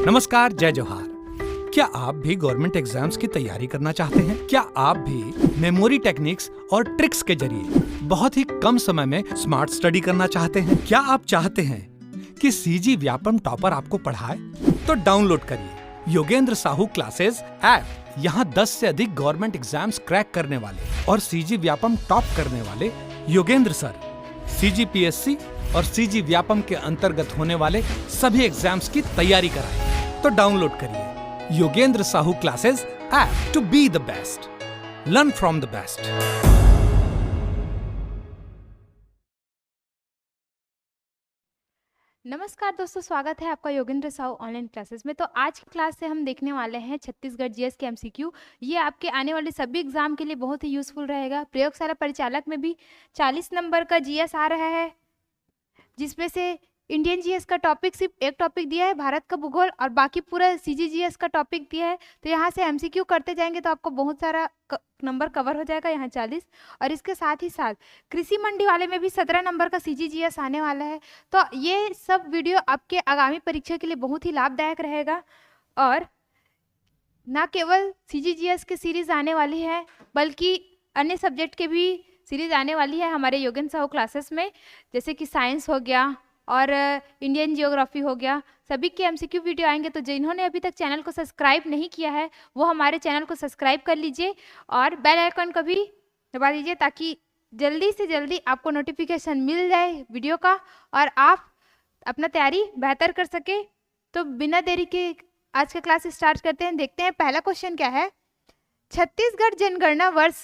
नमस्कार, जय जोहार। क्या आप भी गवर्नमेंट एग्जाम्स की तैयारी करना चाहते हैं? क्या आप भी मेमोरी टेक्निक्स और ट्रिक्स के जरिए बहुत ही कम समय में स्मार्ट स्टडी करना चाहते हैं? क्या आप चाहते हैं कि सीजी व्यापम टॉपर आपको पढ़ाए? तो डाउनलोड करिए योगेंद्र साहू क्लासेस ऐप। यहाँ 10 से अधिक गवर्नमेंट एग्जाम्स क्रैक करने वाले और सीजी व्यापम टॉप करने वाले योगेंद्र सर CGPSC और सीजी व्यापम के अंतर्गत होने वाले सभी एग्जाम्स की तैयारी कराएं। तो डाउनलोड करिए Yogendra Sahu classes app to be the best, learn from the best. नमस्कार दोस्तों, स्वागत है आपका योगेंद्र साहू ऑनलाइन क्लासेस में। तो आज की क्लास से हम देखने वाले हैं छत्तीसगढ़ जीएस के MCQ। ये आपके आने वाले सभी एग्जाम के लिए बहुत ही यूजफुल रहेगा। प्रयोगशाला परिचालक में भी 40 नंबर का जीएस आ रहा है, जिसमें से इंडियन जीएस का टॉपिक सिर्फ एक टॉपिक दिया है, भारत का भूगोल, और बाकी पूरा CGGS का टॉपिक दिया है। तो यहाँ से MCQ करते जाएंगे तो आपको बहुत सारा नंबर कवर हो जाएगा, यहाँ 40। और इसके साथ ही साथ कृषि मंडी वाले में भी 17 नंबर का CGGS आने वाला है। तो ये सब वीडियो आपके आगामी परीक्षा के लिए बहुत ही लाभदायक रहेगा। और ना केवल CGGS की सीरीज आने वाली है, बल्कि अन्य सब्जेक्ट के भी सीरीज आने वाली है हमारे योगेंद्र साहू क्लासेस में, जैसे कि साइंस हो गया और इंडियन जियोग्राफी हो गया। सभी के MCQ वीडियो आएंगे। तो जिन्होंने अभी तक चैनल को सब्सक्राइब नहीं किया है वो हमारे चैनल को सब्सक्राइब कर लीजिए और बेल आइकन को भी दबा दीजिए, ताकि जल्दी से जल्दी आपको नोटिफिकेशन मिल जाए वीडियो का और आप अपना तैयारी बेहतर कर सके। तो बिना देरी के आज का क्लास स्टार्ट करते हैं। देखते हैं पहला क्वेश्चन क्या है। छत्तीसगढ़ जनगणना वर्ष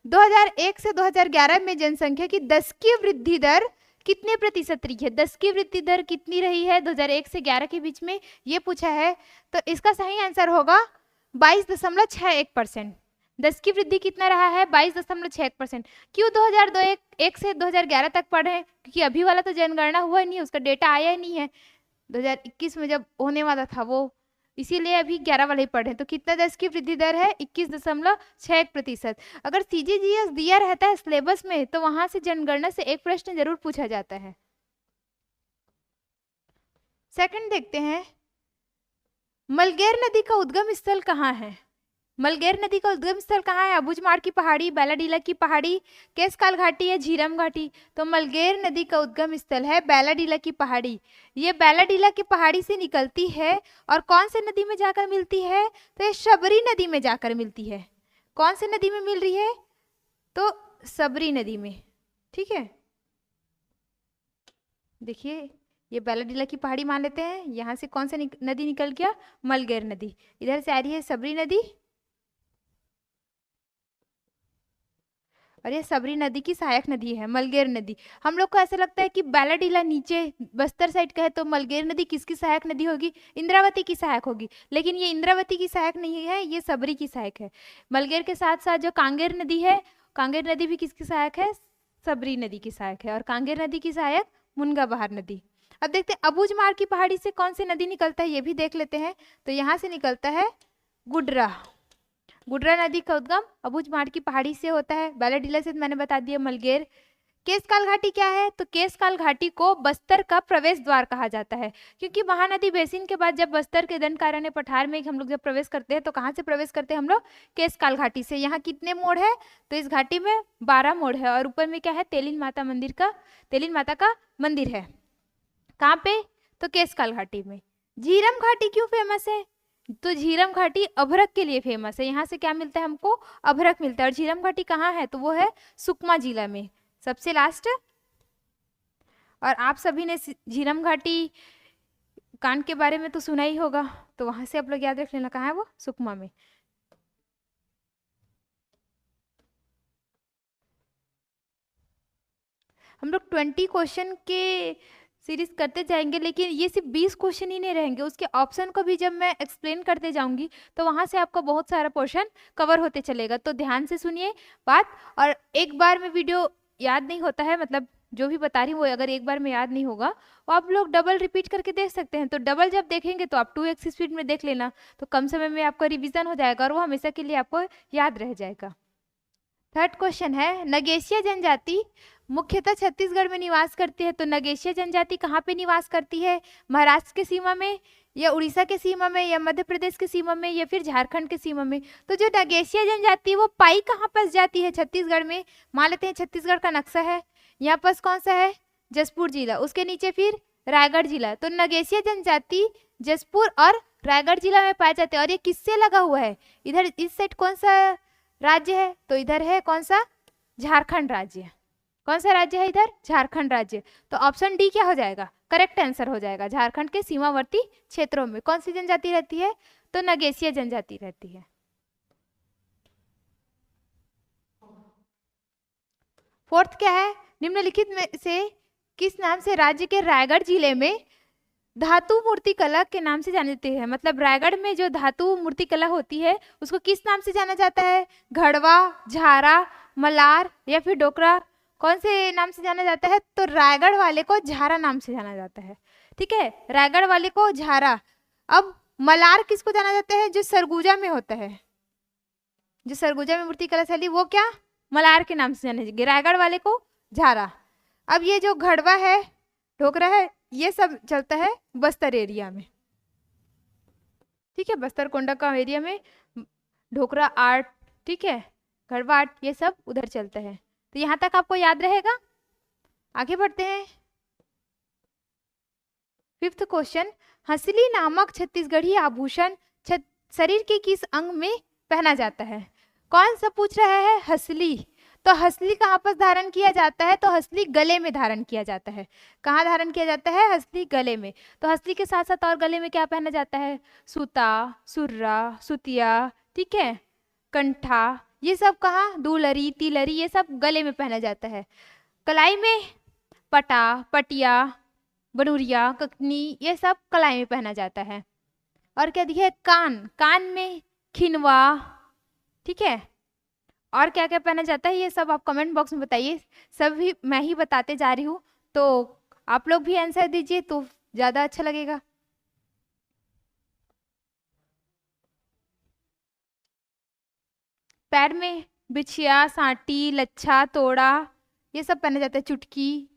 2001 से 2011 में जनसंख्या की 10 की वृद्धि दर कितने प्रतिशत रही है? 10 की वृद्धि दर कितनी रही है 2001 से 11 के बीच में, ये पूछा है। तो इसका सही आंसर होगा 22.61%। 10 की वृद्धि कितना रहा है? 22.61%। क्यों 2001 से 2011 तक पढ़े? क्योंकि अभी वाला तो जनगणना हुआ नहीं है, उसका डेटा आया ही नहीं है 2021 में जब होने वाला था वो, इसीलिए अभी 11 वाले ही पढ़े। तो कितना 10 की वृद्धि दर है? 21.61%। अगर CGGS दिया रहता है सिलेबस में तो वहां से जनगणना से एक प्रश्न जरूर पूछा जाता है। सेकंड देखते हैं, मलगेर नदी का उद्गम स्थल कहाँ है? मलगेर नदी का उद्गम स्थल कहाँ है? अबूझमाड़ की पहाड़ी, बैलाडीला की पहाड़ी, केसकाल घाटी या झीरम घाटी? तो मलगेर नदी का उद्गम स्थल है बैलाडीला की पहाड़ी। ये बैलाडीला की पहाड़ी से निकलती है और कौन से नदी में जाकर मिलती है? तो ये शबरी नदी में जाकर मिलती है। कौन से नदी में मिल रही है? तो शबरी नदी में। ठीक है, देखिए ये बैलाडीला की पहाड़ी मान लेते हैं। यहाँ से कौन सा नदी निकल गया? मलगेर नदी। इधर से आ रही है शबरी नदी और ये शबरी नदी की सहायक नदी है मलगेर नदी। हम लोग को ऐसा लगता है कि बैलाडीला नीचे बस्तर साइड का है, तो मलगेर नदी किसकी सहायक नदी होगी? इंद्रावती की सहायक होगी। लेकिन ये इंद्रावती की सहायक नहीं है, ये शबरी की सहायक है। मलगेर के साथ साथ जो कांगेर नदी है, कांगेर नदी भी किसकी सहायक है? शबरी नदी की सहायक है। और कांगेर नदी की सहायक मुनगा बहार नदी। अब देखते हैं अबूझमाड़ की पहाड़ी से कौन सी नदी निकलता है, ये भी देख लेते हैं। तो यहाँ से निकलता है गुडरा। गुडरा नदी का उद्गम अबूझमाड़ की पहाड़ी से होता है। बैलाडीला से मैंने बता दिया मलगेर। केसकाल घाटी क्या है? तो केसकाल घाटी को बस्तर का प्रवेश द्वार कहा जाता है, क्योंकि महानदी बेसिन के बाद जब बस्तर के दंडकारण्य पठार में हम लोग जब प्रवेश करते हैं तो कहाँ से प्रवेश करते हैं हम लोग? केसकाल घाटी से। यहाँ कितने मोड़ है? तो इस घाटी में 12 मोड़ है और ऊपर में क्या है? तेलिन माता का मंदिर है। कहाँ पे? तो केसकाल घाटी में। झीरम घाटी क्यों फेमस है? तो झीरम घाटी अभ्रक के लिए फेमस है। यहाँ से क्या मिलता है हमको? अभ्रक मिलता है। और झीरम घाटी कहाँ है? तो वो है सुकमा जिला में, सबसे लास्ट। और आप सभी ने झीरम घाटी कांड के बारे में तो सुना ही होगा, तो वहां से आप लोग याद रख लेना, कहाँ है वो? सुकमा में। हम लोग 20 क्वेश्चन के सीरीज करते जाएंगे, लेकिन ये सिर्फ 20 क्वेश्चन ही नहीं रहेंगे। उसके ऑप्शन को भी जब मैं एक्सप्लेन करते जाऊंगी तो वहां से आपका बहुत सारा पोर्शन कवर होते चलेगा। तो ध्यान से सुनिए बात। और एक बार में वीडियो याद नहीं होता है, मतलब जो भी बता रही हूँ वो अगर एक बार में याद नहीं होगा वो आप लोग डबल रिपीट करके देख सकते हैं। तो डबल जब देखेंगे तो आप 2x स्पीड में देख लेना, तो कम समय में आपका रिविजन हो जाएगा और वो हमेशा के लिए आपको याद रह जाएगा। थर्ड क्वेश्चन है, नगेशिया जनजाति मुख्यतः छत्तीसगढ़ में निवास करती है। तो नगेशिया जनजाति कहाँ पे निवास करती है? महाराष्ट्र के सीमा में या उड़ीसा के सीमा में, या मध्य प्रदेश के सीमा में, या फिर झारखंड के सीमा में। तो जो नगेशिया जनजाति है वो पाई कहाँ पास जाती है? छत्तीसगढ़ में। मान लेते हैं छत्तीसगढ़ का नक्शा है, यहाँ पास कौन सा है? जसपुर जिला, उसके नीचे फिर रायगढ़ जिला। तो नगेशिया जनजाति जसपुर और रायगढ़ जिला में पाए जाते हैं। और ये किससे लगा हुआ है? इधर इस साइड कौन सा राज्य है? तो इधर है कौन सा? झारखंड राज्य। कौन सा राज्य है इधर? झारखंड राज्य। तो ऑप्शन डी क्या हो जाएगा? करेक्ट आंसर हो जाएगा। झारखंड के सीमावर्ती क्षेत्रों में कौन सी जनजाति रहती है? तो नगेशिया जनजाति रहती है। फोर्थ क्या है? निम्नलिखित में से किस नाम से राज्य के रायगढ़ जिले में धातु मूर्ति कला के नाम से जाने जाते हैं? मतलब रायगढ़ में जो धातु मूर्ति कला होती है उसको किस नाम से जाना जाता है? घड़वा, झारा, मलार या फिर डोकरा? कौन से नाम से जाना जाता है? तो रायगढ़ वाले को झारा नाम से जाना जाता है। ठीक है, रायगढ़ वाले को झारा। अब मलार किसको जाना जाता है? जो सरगुजा में होता है, जो सरगुजा में मूर्ति कला शैली, वो क्या? मलार के नाम से जाने जाएंगे। रायगढ़ वाले को झारा। अब ये जो घड़वा है, ढोकरा है, ये सब चलता है बस्तर एरिया में। ठीक है, बस्तर कोंडागांव एरिया में ढोकरा आर्ट, ठीक है, घड़वा आर्ट, ये सब उधर चलता है। तो यहाँ तक आपको याद रहेगा। आगे बढ़ते हैं। फिफ्थ क्वेश्चन, हंसली नामक छत्तीसगढ़ी आभूषण शरीर के किस अंग में पहना जाता है? कौन सा पूछ रहा है? हंसली। तो हंसली कहाँ पर धारण किया जाता है? तो हंसली गले में धारण किया जाता है। कहाँ धारण किया जाता है? हंसली गले में। तो हंसली के साथ साथ और गले में क्या पहना जाता है? सूता, सुर्रा, सुतिया, ठीक है, कंठा, ये सब कहाँ? दुलरी, तिलरी, ये सब गले में पहना जाता है। कलाई में पटा, पटिया, बनुरिया, ककनी, ये सब कलाई में पहना जाता है। और क्या दिखे? कान, कान में खिनवा, ठीक है। और क्या क्या पहना जाता है ये सब आप कमेंट बॉक्स में बताइए। सभी मैं ही बताते जा रही हूँ, तो आप लोग भी आंसर दीजिए तो ज़्यादा अच्छा लगेगा। पैर में बिछिया, सांटी, लच्छा, तोड़ा, ये सब पहना जाता है। चुटकी।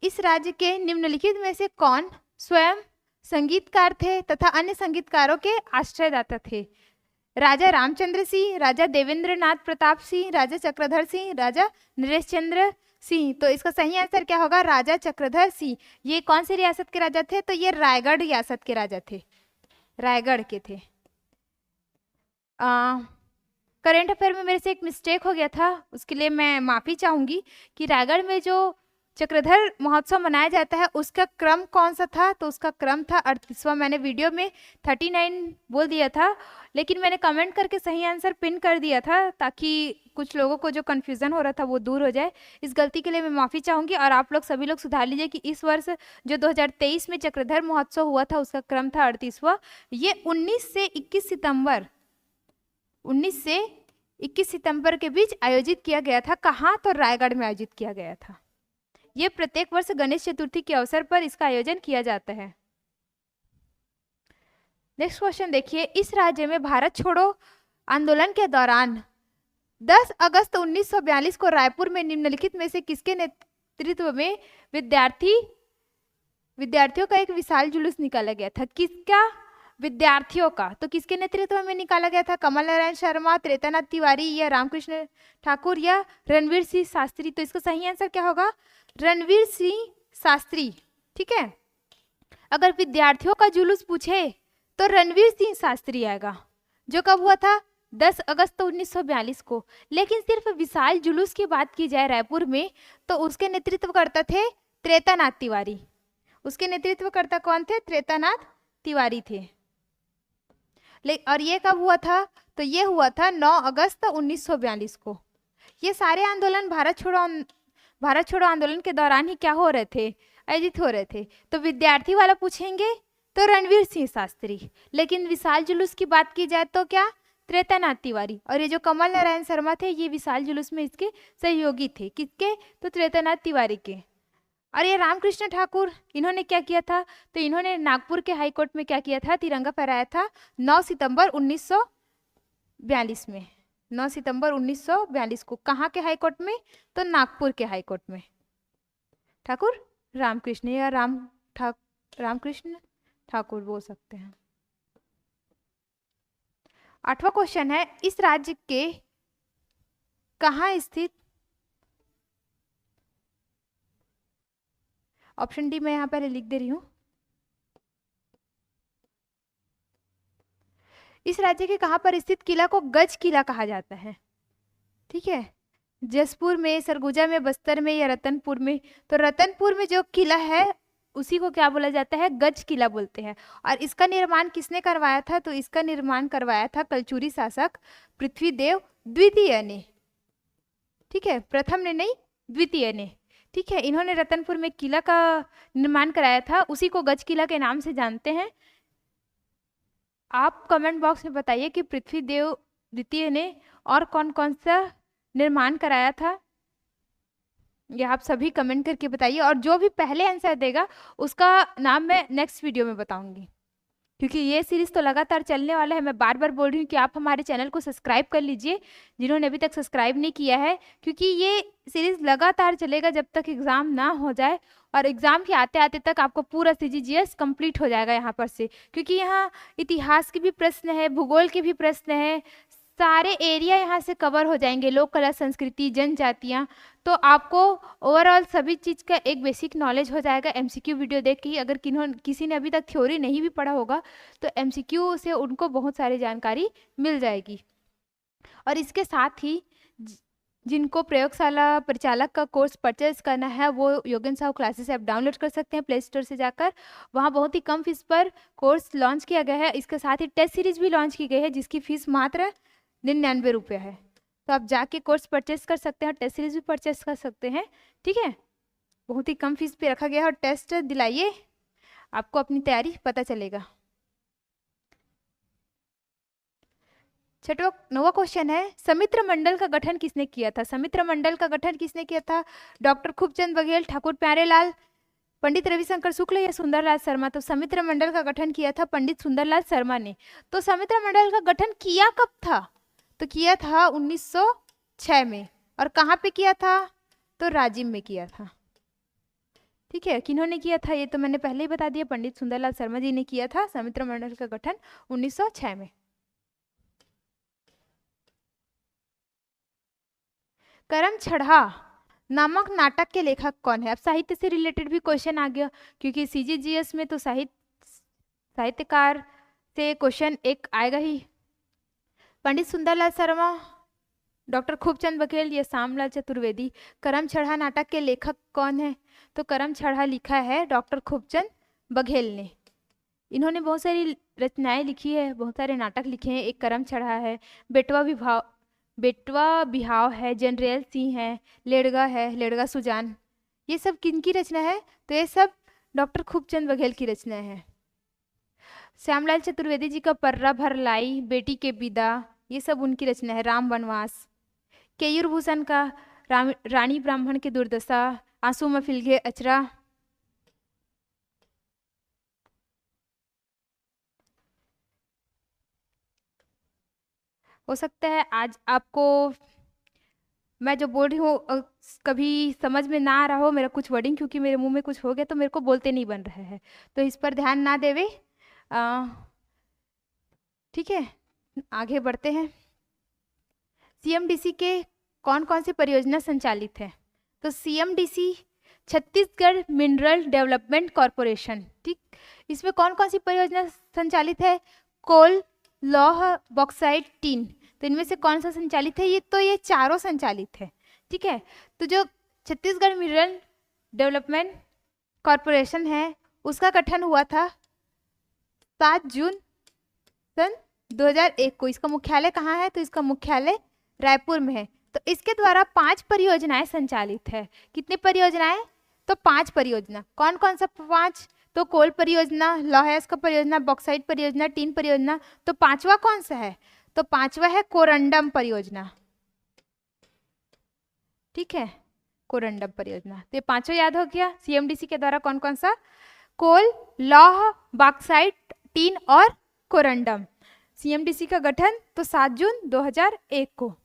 इस राज्य के निम्नलिखित में से कौन स्वयं संगीतकार थे तथा अन्य संगीतकारों के आश्रयदाता थे? राजा रामचंद्र सिंह, राजा देवेंद्र नाथ प्रताप सिंह, राजा चक्रधर सिंह, राजा नरेश चंद्र सिंह। तो इसका सही आंसर क्या होगा? राजा चक्रधर सिंह। ये कौन सी रियासत के राजा थे? तो ये रायगढ़ रियासत के राजा थे, रायगढ़ के थे। करेंट अफेयर में मेरे से एक मिस्टेक हो गया था, उसके लिए मैं माफ़ी चाहूँगी कि रायगढ़ में जो चक्रधर महोत्सव मनाया जाता है उसका क्रम कौन सा था? तो उसका क्रम था 38वां। मैंने वीडियो में 39 बोल दिया था, लेकिन मैंने कमेंट करके सही आंसर पिन कर दिया था ताकि कुछ लोगों को जो कन्फ्यूज़न हो रहा था वो दूर हो जाए। इस गलती के लिए मैं माफ़ी चाहूँगी और आप लोग सभी लोग सुधार लीजिए कि इस वर्ष जो 2023 में चक्रधर महोत्सव हुआ था उसका क्रम था 38वां। ये 19 से 21 सितंबर के बीच आयोजित किया गया था। कहाँ? तो रायगढ़ में आयोजित किया गया था। ये प्रत्येक वर्ष गणेश चतुर्थी के अवसर पर इसका आयोजन किया जाता है। नेक्स्ट क्वेश्चन देखिए, इस राज्य में भारत छोड़ो आंदोलन के दौरान 10 अगस्त 1942 को रायपुर में निम्नलिखित में से किसके नेतृत्व में विद्यार्थियों का एक विशाल जुलूस निकाला गया था? किसका? विद्यार्थियों का। तो किसके नेतृत्व में निकाला गया था? कमल नारायण शर्मा, त्रेतानाथ तिवारी या रामकृष्ण ठाकुर या रणवीर सिंह शास्त्री? तो इसका सही आंसर क्या होगा? रणवीर सिंह शास्त्री। ठीक है, अगर विद्यार्थियों का जुलूस पूछे तो रणवीर सिंह शास्त्री आएगा, जो कब हुआ था? 10 अगस्त 1942 को। लेकिन सिर्फ विशाल जुलूस की बात की जाए रायपुर में तो उसके नेतृत्व करता थे त्रेतानाथ तिवारी। उसके नेतृत्वकर्ता कौन थे? त्रेतानाथ तिवारी थे। और ये कब हुआ था? तो ये हुआ था 9 अगस्त 1942 को। ये सारे आंदोलन भारत छोड़ो आंदोलन के दौरान ही क्या हो रहे थे? आयोजित हो रहे थे। तो विद्यार्थी वाला पूछेंगे तो रणवीर सिंह शास्त्री, लेकिन विशाल जुलूस की बात की जाए तो क्या? त्रेतानाथ तिवारी। और ये जो कमल नारायण शर्मा थे ये विशाल जुलूस में इसके सहयोगी थे। किसके? तो त्रेतानाथ तिवारी के। और ये रामकृष्ण ठाकुर, इन्होंने क्या किया था? तो इन्होंने नागपुर के हाई कोर्ट में क्या किया था? तिरंगा फहराया था 9 सितंबर 1942 में। 9 सितंबर 1942 को। कहाँ के हाई कोर्ट में? तो नागपुर के हाई कोर्ट में। ठाकुर रामकृष्ण या रामकृष्ण ठाकुर बोल सकते हैं। 8वां क्वेश्चन है, इस राज्य के कहाँ स्थित, ऑप्शन डी मैं यहाँ पर लिख दे रही हूँ, इस राज्य के कहाँ पर स्थित किला को गज किला कहा जाता है? ठीक है, जसपुर में, सरगुजा में, बस्तर में या रतनपुर में? तो रतनपुर में जो किला है उसी को क्या बोला जाता है? गज किला बोलते हैं। और इसका निर्माण किसने करवाया था? तो इसका निर्माण करवाया था कलचुरी शासक पृथ्वीदेव द्वितीय ने। ठीक है, प्रथम ने नहीं, द्वितीय ने। ठीक है, इन्होंने रतनपुर में किला का निर्माण कराया था, उसी को गज किला के नाम से जानते हैं। आप कमेंट बॉक्स में बताइए कि पृथ्वीदेव द्वितीय ने और कौन कौन सा निर्माण कराया था, ये आप सभी कमेंट करके बताइए। और जो भी पहले आंसर देगा उसका नाम मैं नेक्स्ट वीडियो में बताऊंगी, क्योंकि ये सीरीज तो लगातार चलने वाला है। मैं बार बार बोल रही हूँ कि आप हमारे चैनल को सब्सक्राइब कर लीजिए जिन्होंने अभी तक सब्सक्राइब नहीं किया है, क्योंकि ये सीरीज लगातार चलेगा जब तक एग्ज़ाम ना हो जाए। और एग्ज़ाम के आते आते तक आपको पूरा CGGS कंप्लीट हो जाएगा यहाँ पर से, क्योंकि यहाँ इतिहास के भी प्रश्न है, भूगोल के भी प्रश्न है, सारे एरिया यहाँ से कवर हो जाएंगे, लोक कला, संस्कृति, जनजातियाँ। तो आपको ओवरऑल सभी चीज़ का एक बेसिक नॉलेज हो जाएगा MCQ वीडियो देख के। अगर किसी ने अभी तक थ्योरी नहीं भी पढ़ा होगा तो MCQ से उनको बहुत सारी जानकारी मिल जाएगी। और इसके साथ ही जिनको प्रयोगशाला परिचालक का कोर्स परचेज करना है वो योगेन साहू क्लासेस ऐप डाउनलोड कर सकते हैं प्ले स्टोर से जाकर। वहाँ बहुत ही कम फीस पर कोर्स लॉन्च किया गया है। इसके साथ ही टेस्ट सीरीज भी लॉन्च की गई है जिसकी फीस मात्र 99 रुपये है। तो आप जाके कोर्स परचेस कर सकते हैं और टेस्ट सीरीज भी परचेस कर सकते हैं। ठीक है, बहुत ही कम फीस पे रखा गया है और टेस्ट दिलाइए, आपको अपनी तैयारी पता चलेगा। 9वां क्वेश्चन है, समित्र मंडल का गठन किसने किया था? समित्र मंडल का गठन किसने किया था? डॉक्टर खूबचंद बघेल, ठाकुर प्यारेलाल, पंडित रविशंकर शुक्ल या सुंदरलाल शर्मा? तो समित्र मंडल का गठन किया था पंडित सुंदरलाल शर्मा ने। तो समित्र मंडल का गठन किया कब था? तो किया था 1906 में। और कहाँ पे किया था? तो राजिम में किया था। ठीक है, किन्होंने किया था ये तो मैंने पहले ही बता दिया, पंडित सुंदरलाल शर्मा जी ने किया था समित्र मंडल का गठन 1906 में। करम छड़ा नामक नाटक के लेखक कौन है? अब साहित्य से रिलेटेड भी क्वेश्चन आ गया, क्योंकि CGGS में तो साहित्यकार से क्वेश्चन एक आएगा ही। पंडित सुंदरलाल शर्मा, डॉक्टर खूबचंद बघेल या श्यामलाल चतुर्वेदी? करम छड़ा नाटक के लेखक कौन है? तो करम छड़ा लिखा है डॉक्टर खूबचंद बघेल ने। इन्होंने बहुत सारी रचनाएं लिखी है, बहुत सारे नाटक लिखे हैं। एक करम छड़ा है, बेटवा बिहाव है, जनरैल सिंह है, लेड़गा है, लेड़गा सुजान, ये सब किनकी रचना है? तो ये सब डॉक्टर खूबचंद बघेल की रचना है। श्यामलाल चतुर्वेदी जी का पर्रा भर लाई, बेटी के विदा, ये सब उनकी रचना है। राम वनवास, केयूर भूषण का रानी ब्राह्मण की दुर्दशा, आंसू में फिलगे अचरा, हो सकता है आज आपको मैं जो बोल रही हूँ कभी समझ में ना आ रहा हो मेरा कुछ वर्डिंग, क्योंकि मेरे मुंह में कुछ हो गया तो मेरे को बोलते नहीं बन रहा है, तो इस पर ध्यान ना देवे। ठीक है, आगे बढ़ते हैं। CMDC के कौन कौन सी परियोजना संचालित है? तो CMDC Chhattisgarh mineral development corporation. ठीक, इसमें कौन कौन सी परियोजना संचालित है? कोल, लौह, बॉक्साइट, टीन। तो इनमें से कौन सा संचालित है? ये चारों संचालित है। ठीक है, तो जो छत्तीसगढ़ मिनरल डेवलपमेंट कॉरपोरेशन है उसका गठन हुआ था 7 जून सन 2001 को। इसका मुख्यालय कहाँ है? तो इसका मुख्यालय रायपुर में है। तो इसके द्वारा 5 परियोजनाएं संचालित है। कितनी परियोजनाएं? तो 5 परियोजना। कौन कौन सा 5? तो कोल परियोजना, लौह का परियोजना, बॉक्साइट परियोजना, टीन परियोजना। तो 5वां कौन सा है? तो 5वां है कोरंडम परियोजना। ठीक है, कोरंडम परियोजना। तो ये 5वां याद हो गया। CMDC के द्वारा कौन कौन सा? कोल, लौह, बॉक्साइट, टीन और कोरंडम। CMDC का गठन तो 7 जून 2001 को।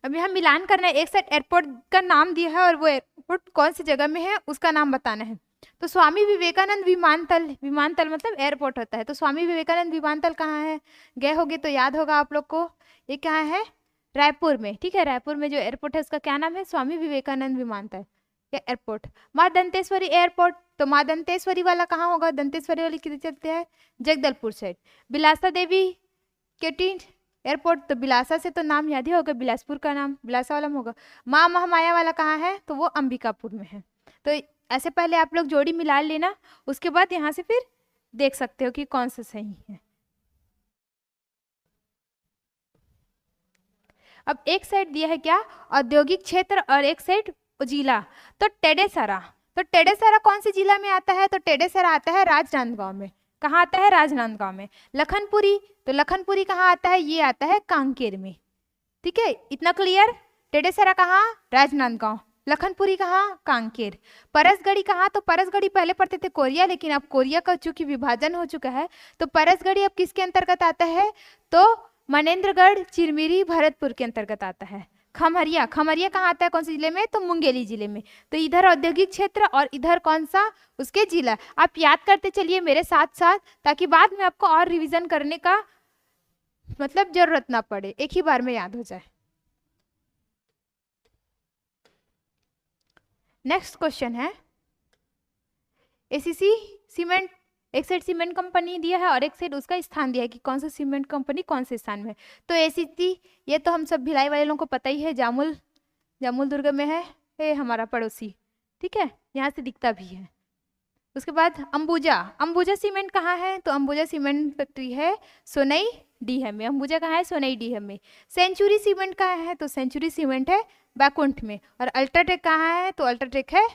अब यहाँ मिलान करना है, एक साइड एयरपोर्ट का नाम दिया है और वो एयरपोर्ट कौन सी जगह में है उसका नाम बताना है। तो स्वामी विवेकानंद विमानतल, विमानतल मतलब एयरपोर्ट होता है, तो स्वामी विवेकानंद विमानतल कहाँ है, गए होगे तो याद होगा आप लोग को, ये कहाँ है, रायपुर में। ठीक है, रायपुर में जो एयरपोर्ट है उसका क्या नाम है, स्वामी विवेकानंद विमानतल या एयरपोर्ट। माँ दंतेश्वरी एयरपोर्ट, तो माँ दंतेश्वरी वाला कहाँ होगा, दंतेश्वरी वाली किधर चलते हैं, जगदलपुर साइड। बिलासा देवी केटी एयरपोर्ट, तो बिलासा से तो नाम याद ही होगा, बिलासपुर का नाम बिलासा वाला में होगा। माँ महामाया वाला कहाँ है, तो वो अंबिकापुर में है। तो ऐसे पहले आप लोग जोड़ी मिला लेना, उसके बाद यहाँ से फिर देख सकते हो कि कौन सा सही है। अब एक साइड दिया है क्या, औद्योगिक क्षेत्र, और एक साइड जिला। तो टेडेसरा, तो टेडेसरा कौन से जिला में आता है, तो टेडेसरा आता है राजनांदगांव में। कहाँ आता है, राजनांदगांव में। लखनपुरी, तो लखनपुरी कहाँ आता है, ये आता है कांकेर में। ठीक है, इतना क्लियर। टेडेसरा कहाँ, राजनांदगांव। लखनपुरी कहाँ, कांकेर। परसगढ़ी कहाँ, तो परसगढ़ी पहले पढ़ते थे कोरिया, लेकिन अब कोरिया का चूंकि विभाजन हो चुका है तो परसगढ़ी अब किसके अंतर्गत आता है, तो मनेन्द्रगढ़, चिरमिरी, भरतपुर के अंतर्गत आता है। खमरिया, खमरिया कहाँ आता है, कौन से जिले में, तो मुंगेली जिले में। तो इधर औद्योगिक क्षेत्र और इधर कौन सा, उसके जिला। आप याद करते चलिए मेरे साथ साथ, ताकि बाद में आपको और रिवीजन करने का मतलब जरूरत ना पड़े, एक ही बार में याद हो जाए। नेक्स्ट क्वेश्चन है, एसीसी सीमेंट, एक साइड सीमेंट कंपनी दिया है और एक साइड उसका स्थान दिया है कि कौन सा सीमेंट कंपनी कौन से स्थान में है। तो एसीसी, ये तो हम सब भिलाई वाले लोगों को पता ही है, जामुल, जामुल दुर्ग में है, ये हमारा पड़ोसी। ठीक है, यहाँ से दिखता भी है। उसके बाद अंबुजा, अंबुजा सीमेंट कहाँ है, तो अंबुजा सीमेंट फैक्ट्री है सोनई डीहम में। अंबुजा कहाँ है, सोनई डीहम में। सेंचुरी सीमेंट कहाँ है, तो सेंचुरी सीमेंट है बैकुंठ में। और अल्ट्राटेक कहाँ है, तो अल्ट्राटेक है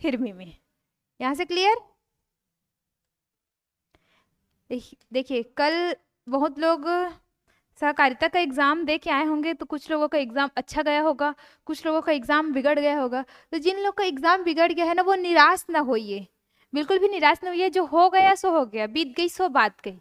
हिरमी में। यहाँ से क्लियर। देखिए कल बहुत लोग सहकारिता का एग्जाम दे के आए होंगे, तो कुछ लोगों का एग्जाम अच्छा गया होगा, कुछ लोगों का एग्जाम बिगड़ गया होगा। तो जिन लोगों का एग्जाम बिगड़ गया है ना, वो निराश ना होइए, बिल्कुल भी निराश ना होइए। जो हो गया सो हो गया, बीत गई सो बात गई।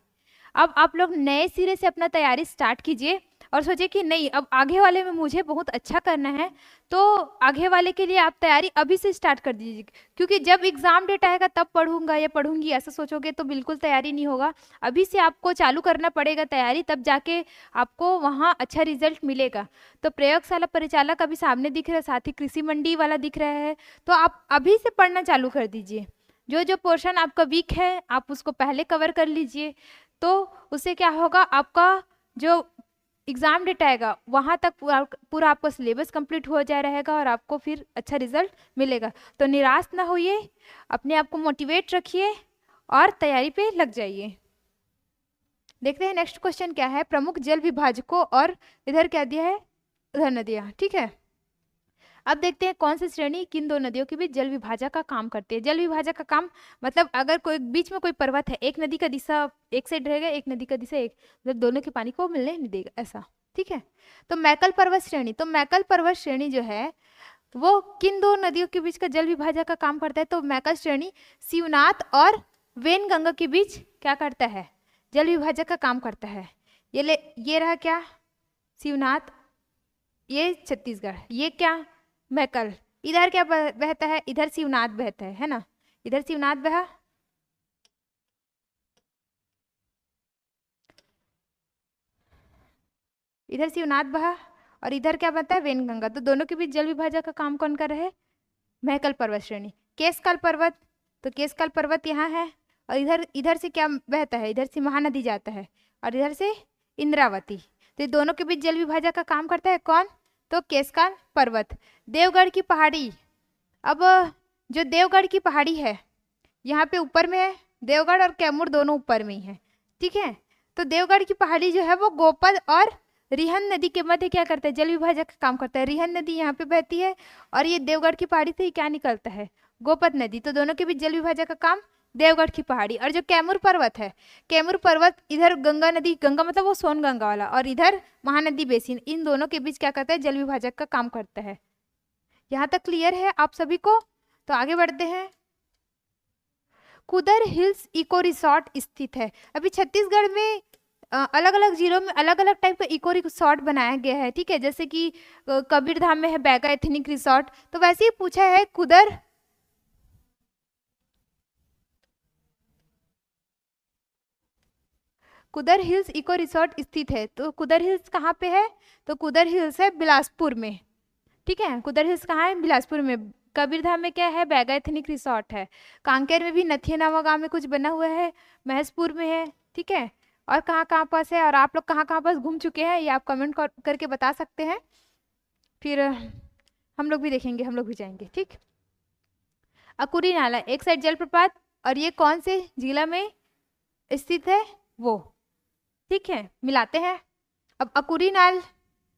अब आप लोग नए सिरे से अपना तैयारी स्टार्ट कीजिए और सोचिए कि नहीं, अब आगे वाले में मुझे बहुत अच्छा करना है, तो आगे वाले के लिए आप तैयारी अभी से स्टार्ट कर दीजिए। क्योंकि जब एग्जाम डेट आएगा तब पढ़ूंगा या पढ़ूंगी ऐसा सोचोगे तो बिल्कुल तैयारी नहीं होगा। अभी से आपको चालू करना पड़ेगा तैयारी, तब जाके आपको वहाँ अच्छा रिजल्ट मिलेगा। तो प्रयोगशाला परिचालक अभी सामने दिख रहा है, साथ ही कृषि मंडी वाला दिख रहा है, तो आप अभी से पढ़ना चालू कर दीजिए। जो जो पोर्शन आपका वीक है आप उसको पहले कवर कर लीजिए, तो उससे क्या होगा, आपका जो एग्जाम डेट आएगा वहाँ तक पूरा आपका सिलेबस कंप्लीट हो जाए रहेगा और आपको फिर अच्छा रिजल्ट मिलेगा। तो निराश ना होइए, अपने आप को मोटिवेट रखिए और तैयारी पे लग जाइए। देखते हैं नेक्स्ट क्वेश्चन क्या है, प्रमुख जल विभाजकों, और इधर क्या दिया है, उधर नदियाँ। ठीक है, अब देखते हैं कौन सी श्रेणी किन दो नदियों के बीच जल विभाजक का काम करती है। जल विभाजक का काम मतलब अगर कोई बीच में कोई पर्वत है, एक नदी का दिशा एक साइड रहेगा, एक नदी का दिशा एक, मतलब दोनों के पानी को मिलने नहीं देगा ऐसा। ठीक है, तो मैकल पर्वत श्रेणी, तो मैकल पर्वत श्रेणी जो है वो किन दो नदियों के बीच का जल विभाजक का काम करता है, तो मैकल श्रेणी शिवनाथ और वेनगंगा के बीच क्या करता है, जल विभाजक का काम करता है। ये रहा क्या, शिवनाथ, ये छत्तीसगढ़, ये क्या मैकल। इधर क्या बहता है, इधर शिवनाथ बहता है ना, इधर शिवनाथ बहा, इधर शिवनाथ बहा, और इधर क्या बहता है, वेनगंगा। तो दोनों के बीच जल विभाजक का काम कौन कर रहा है, मैकल पर्वत श्रेणी। केशकाल पर्वत, तो केशकाल पर्वत यहाँ है, और इधर इधर से क्या बहता है, इधर से महानदी जाता है, और इधर से इंद्रावती। तो ये दोनों के बीच जल विभाजक का काम करता है कौन, तो केशकाल पर्वत। देवगढ़ की पहाड़ी, अब जो देवगढ़ की पहाड़ी है यहाँ पे ऊपर में है, देवगढ़ और कैमूर दोनों ऊपर में ही है। ठीक है, तो देवगढ़ की पहाड़ी जो है वो गोपद और रिहन नदी के मध्य क्या करता है, जल विभाजक का काम करता है। रिहन नदी यहाँ पे बहती है और ये देवगढ़ की पहाड़ी से ही क्या निकलता है, गोपद नदी। तो दोनों के बीच जल विभाजक का काम देवगढ़ की पहाड़ी। और जो कैमूर पर्वत है, कैमूर पर्वत इधर गंगा नदी, गंगा मतलब वो सोन गंगा वाला, और इधर महानदी बेसिन, इन दोनों के बीच क्या करता है, जल विभाजक का काम करता है। यहाँ तक क्लियर है आप सभी को। तो आगे बढ़ते हैं। कुदर हिल्स इको रिसोर्ट स्थित है। अभी छत्तीसगढ़ में अलग अलग जिलों में अलग अलग टाइप का इको रिसोर्ट बनाया गया है, ठीक है। जैसे कि कबीरधाम में है बैगा एथनिक रिसोर्ट, तो वैसे ही पूछा है कुदर हिल्स इको रिसोर्ट स्थित है। तो कुदर हिल्स कहाँ पे है? तो कुदर हिल्स है बिलासपुर में, ठीक है। कुदर हिल्स कहाँ है? बिलासपुर में। कबीरधाम में क्या है? बैगा एथनिक रिसोर्ट है। कांकेर में भी नथिया नावा गांव में कुछ बना हुआ है, महसपुर में है, ठीक है। और कहाँ कहाँ पास है, और आप लोग कहाँ कहाँ पास घूम चुके हैं, ये आप कमेंट करके बता सकते हैं। फिर हम लोग भी देखेंगे, हम लोग भी जाएंगे, ठीक। अकुरी नाला एक साइड जलप्रपात, और ये कौन से जिला में स्थित है वो, ठीक है। मिलाते हैं। अब अकुरी नाल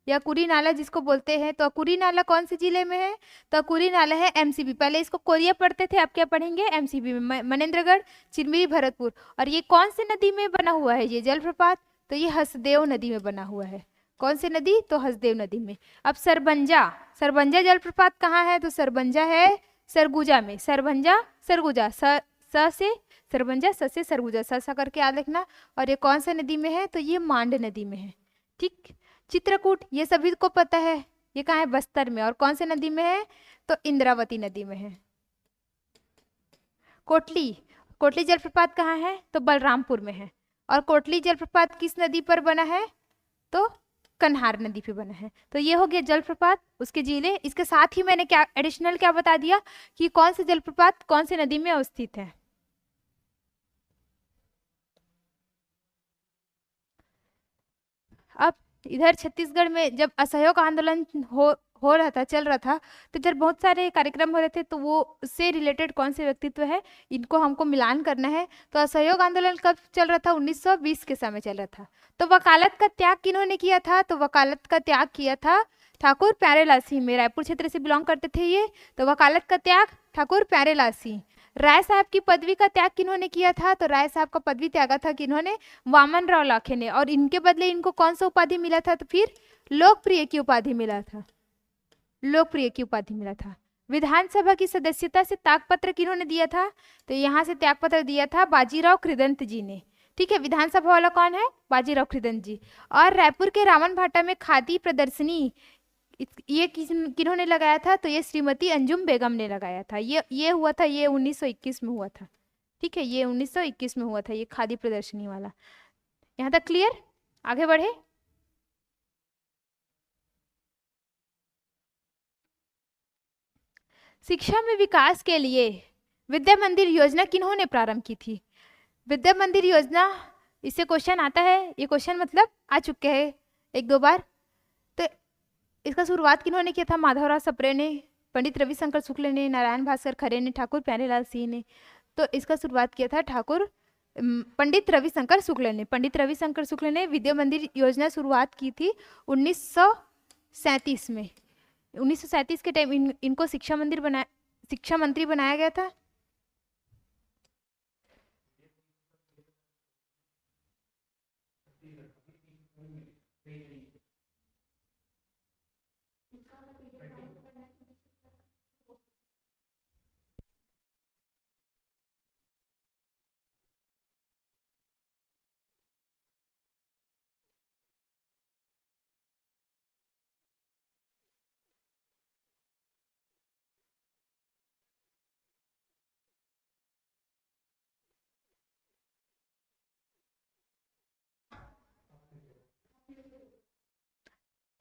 या कुरी नाला जिसको बोलते हैं, तो अकुरी नाला कौन से जिले में है? तो अकुरी नाला है एमसीबी। पहले इसको कोरिया पढ़ते थे, अब क्या पढ़ेंगे? एमसीबी में। मनेंद्रगढ़, चिरमिरी, भरतपुर। और ये कौन सी नदी में बना हुआ है ये जलप्रपात? तो ये हसदेव नदी में बना हुआ है। कौन सी नदी? तो हसदेव नदी में। अब सरबंजा, सरबंजा जलप्रपात कहाँ है? तो सरबंजा है सरगुजा में। सरबंजा सरगुजा, स से सरबंजा, स से सरगुजा, सा करके याद रखना। और ये कौन सा नदी में है? तो ये मांड नदी में है, ठीक। चित्रकूट ये सभी को पता है, ये कहाँ है? बस्तर में। और कौन से नदी में है? तो इंद्रावती नदी में है। कोटली, कोटली जलप्रपात कहाँ है? तो बलरामपुर में है। और कोटली जलप्रपात किस नदी पर बना है? तो कन्हार नदी पे बना है। तो ये हो गया जलप्रपात, उसके जिले। इसके साथ ही मैंने क्या एडिशनल क्या बता दिया कि कौन से जलप्रपात कौन से नदी में अवस्थित है। अब इधर छत्तीसगढ़ में जब असहयोग आंदोलन हो रहा था, चल रहा था, तो इधर बहुत सारे कार्यक्रम हो रहे थे। तो वो उससे रिलेटेड कौन से व्यक्तित्व है, इनको हमको मिलान करना है। तो असहयोग आंदोलन कब चल रहा था? 1920 के समय चल रहा था। तो वकालत का त्याग किन्होंने किया था? तो वकालत का त्याग किया था ठाकुर प्यारेलाल सिंह में। रायपुर क्षेत्र से बिलोंग करते थे ये। तो वकालत का त्याग ठाकुर प्यारेलाल सिंह। राय साहब की पदवी का त्याग किन्होंने किया था? तो राय साहब का पदवी त्यागा था किन्होंने? वामन राव लाखे ने। और इनके बदले इनको कौन सा उपाधि मिला था? तो फिर लोकप्रिय की उपाधि मिला था, लोकप्रिय की उपाधि मिला था। विधानसभा की सदस्यता से त्यागपत्र किन्होंने दिया था? तो यहाँ से त्यागपत्र दिया था बाजीराव कृदंत जी ने, ठीक है। विधानसभा वाला कौन है? बाजीराव कृदंत जी। और रायपुर के रावण भाटा में खादी प्रदर्शनी ये किन्होंने लगाया था? तो ये श्रीमती अंजुम बेगम ने लगाया था। ये हुआ था, ये 1921 में हुआ था, ठीक है। ये 1921 में हुआ था, ये खादी प्रदर्शनी वाला। यहाँ तक क्लियर? आगे बढ़े। शिक्षा में विकास के लिए विद्या मंदिर योजना किन्होंने प्रारंभ की थी? विद्या मंदिर योजना, इससे क्वेश्चन आता है। ये क्वेश्चन मतलब आ चुके हैं एक दो बार। तो इसका शुरुआत किन्होंने किया था? माधवराव सप्रे ने, पंडित रविशंकर शुक्ल ने, नारायण भास्कर खरे ने, ठाकुर प्यारेलाल सिंह ने। तो इसका शुरुआत किया था पंडित रविशंकर शुक्ल ने। पंडित रविशंकर शुक्ल ने विद्या मंदिर योजना शुरुआत की थी 1937 में। 1937 के टाइम इनको शिक्षा मंत्री बनाया गया था।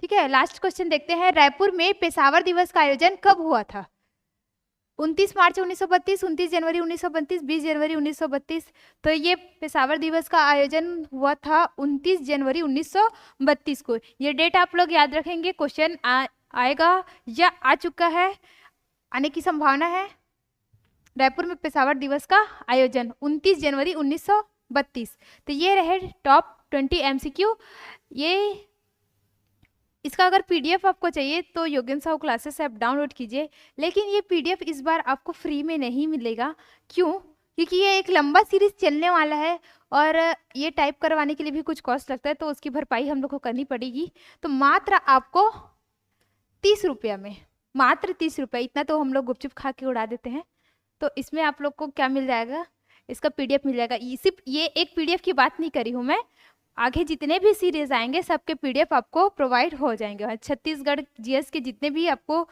ठीक है, लास्ट क्वेश्चन देखते हैं। रायपुर में पेशावर दिवस का आयोजन कब हुआ था? 29 मार्च 1932, 29 जनवरी 1932, 20 जनवरी 1932। तो ये पेशावर दिवस का आयोजन हुआ था 29 जनवरी 1932 को। ये डेट आप लोग याद रखेंगे, क्वेश्चन आएगा या आ चुका है, आने की संभावना है। रायपुर में पेशावर दिवस का आयोजन 29 जनवरी 1932। तो ये रहे टॉप 20 MCQ। ये इसका अगर PDF आपको चाहिए तो योगेन साहू क्लासेस ऐप डाउनलोड कीजिए। लेकिन ये PDF इस बार आपको फ्री में नहीं मिलेगा। क्यों? क्योंकि ये एक लंबा सीरीज चलने वाला है और ये टाइप करवाने के लिए भी कुछ कॉस्ट लगता है, तो उसकी भरपाई हम लोग को करनी पड़ेगी। तो मात्र आपको 30 रुपये में, मात्र 30 रुपये, इतना तो हम लोग गुपचुप खा के उड़ा देते हैं। तो इसमें आप लोग को क्या मिल जाएगा? इसका PDF मिल जाएगा। सिर्फ ये एक PDF की बात नहीं करी हूँ मैं, आगे जितने भी सीरीज आएंगे सबके पीडीएफ आपको प्रोवाइड हो जाएंगे और छत्तीसगढ़ जीएस के जितने भी आपको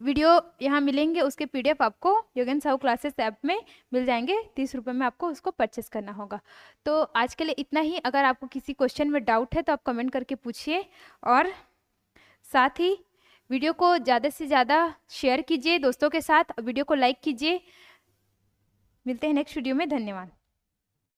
वीडियो यहाँ मिलेंगे उसके पीडीएफ आपको योगेन साहू क्लासेस ऐप में मिल जाएंगे। 30 रुपये में आपको उसको परचेस करना होगा। तो आज के लिए इतना ही। अगर आपको किसी क्वेश्चन में डाउट है तो आप कमेंट करके पूछिए और साथ ही वीडियो को ज़्यादा से ज़्यादा शेयर कीजिए दोस्तों के साथ, वीडियो को लाइक कीजिए। मिलते हैं नेक्स्ट वीडियो में। धन्यवाद।